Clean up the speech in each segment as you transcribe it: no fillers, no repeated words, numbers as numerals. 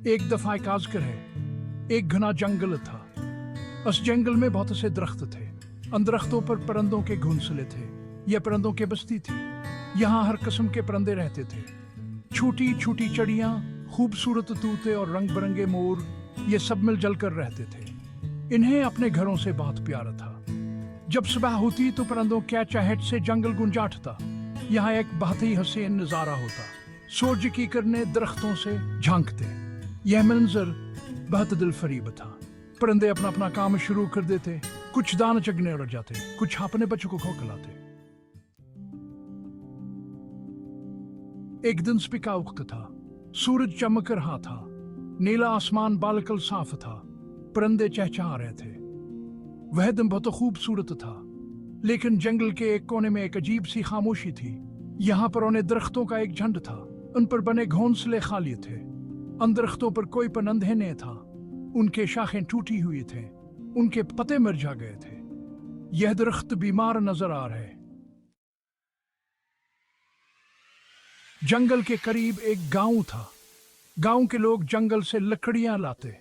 एक दफा एक आजकर है। एक घना जंगल था। उस जंगल में बहुत से दरख्त थे। उन दरख्तों पर परिंदों के घोंसले थे। यह परिंदों की बस्ती थी। यहाँ हर किस्म के परिंदे रहते थे। छोटी छोटी चिड़ियाँ, खूबसूरत तूते और रंग बिरंगे मोर, ये सब मिलजुल कर रहते थे। इन्हें अपने घरों से बहुत प्यार था। जब सुबह होती तो परिंदों क्या चहट से जंगल गूंज उठता। यहाँ एक बहुत ही हसीन नजारा होता। सूरज की किरणें दरख्तों से झांकते। यह मंजर बहुत दिलफरीब था। परिंदे अपना अपना काम शुरू कर देते। कुछ दाना चुगने उड़ जाते, कुछ अपने बच्चों को खिलाते। एक दिन सुबह का वक्त था। सूरज चमक रहा था। नीला आसमान बालकल साफ था। परिंदे चहचहा रहे थे। वह दिन बहुत खूबसूरत था। लेकिन जंगल के एक कोने में एक अजीब सी खामोशी थी। यहाँ पर उन्हें दरख्तों का एक झुंड था। उन पर बने घोंसले खाली थे। उन दरख्तों पर कोई परिंदे नहीं था। उनके शाखें टूटी हुई थे। उनके पत्ते मुरझा गए थे। यह दरख्त बीमार नजर आ रहे। जंगल के करीब एक गांव था। गांव के लोग जंगल से लकड़ियां लाते।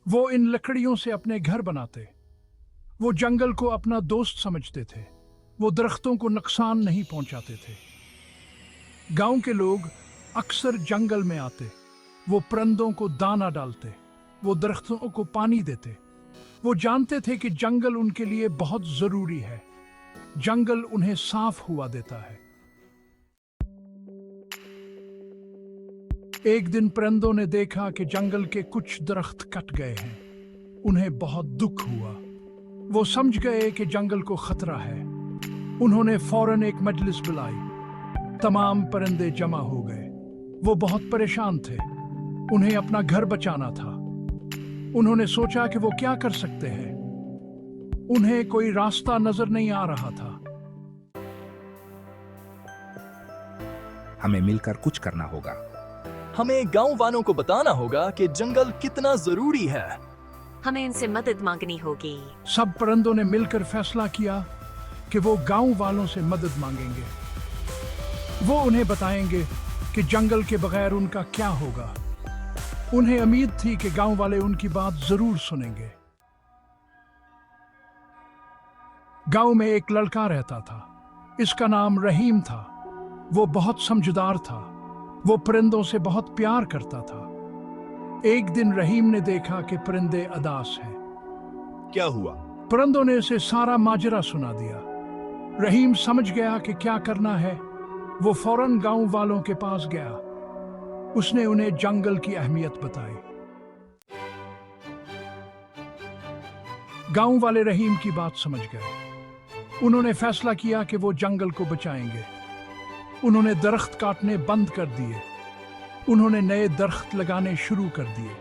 वो इन लकड़ियों से अपने घर बनाते। वो जंगल को अपना दोस्त समझते थे। वो दरख्तों को नुकसान नहीं पहुंचाते थे। गांव के लोग अक्सर जंगल में आते। वो परिंदों को दाना डालते। वो दरख्तों को पानी देते। वो जानते थे कि जंगल उनके लिए बहुत जरूरी है। जंगल उन्हें साफ हुआ देता है। एक दिन परिंदों ने देखा कि जंगल के कुछ दरख्त कट गए हैं। उन्हें बहुत दुख हुआ। वो समझ गए कि जंगल को खतरा है। उन्होंने फौरन एक मजलिस बुलाई। तमाम परिंदे जमा हो गए। वो बहुत परेशान थे। उन्हें अपना घर बचाना था। उन्होंने सोचा कि वो क्या कर सकते हैं। उन्हें कोई रास्ता नजर नहीं आ रहा था। हमें मिलकर कुछ करना होगा। हमें गांव वालों को बताना होगा कि जंगल कितना जरूरी है। हमें इनसे मदद मांगनी होगी। सब परिंदों ने मिलकर फैसला किया कि वो गांव वालों से मदद मांगेंगे। वो उन्हें बताएंगे कि जंगल के बगैर उनका क्या होगा। उन्हें उम्मीद थी कि गांव वाले उनकी बात जरूर सुनेंगे। गांव में एक लड़का रहता था। इसका नाम रहीम था। वो बहुत समझदार था। वो परिंदों से बहुत प्यार करता था। एक दिन रहीम ने देखा कि परिंदे उदास हैं। क्या हुआ? परिंदों ने उसे सारा माजरा सुना दिया। रहीम समझ गया कि क्या करना है। वो फौरन गांव वालों के पास गया। उसने उन्हें जंगल की अहमियत बताई। गांव वाले रहीम की बात समझ गए। उन्होंने फैसला किया कि वो जंगल को बचाएंगे। उन्होंने दरख्त काटने बंद कर दिए। उन्होंने नए दरख्त लगाने शुरू कर दिए।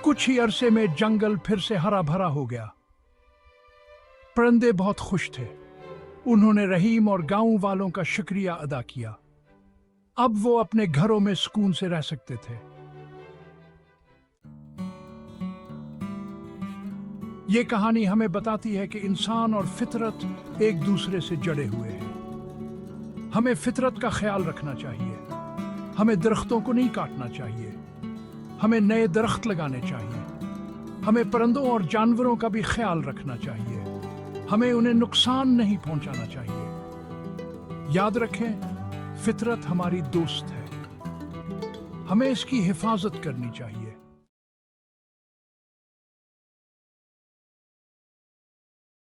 कुछ ही अरसे में जंगल फिर से हरा भरा हो गया। परिंदे बहुत खुश थे। उन्होंने रहीम और गांव वालों का शुक्रिया अदा किया। अब वो अपने घरों में सुकून से रह सकते थे। ये कहानी हमें बताती है कि इंसान और फितरत एक दूसरे से जड़े हुए हैं। हमें फितरत का ख्याल रखना चाहिए। हमें दरख्तों को नहीं काटना चाहिए। हमें नए दरख्त लगाने चाहिए। हमें परिंदों और जानवरों का भी ख्याल रखना चाहिए। हमें उन्हें नुकसान नहीं पहुंचाना चाहिए। याद रखें, फितरत हमारी दोस्त है। हमें इसकी हिफाजत करनी चाहिए।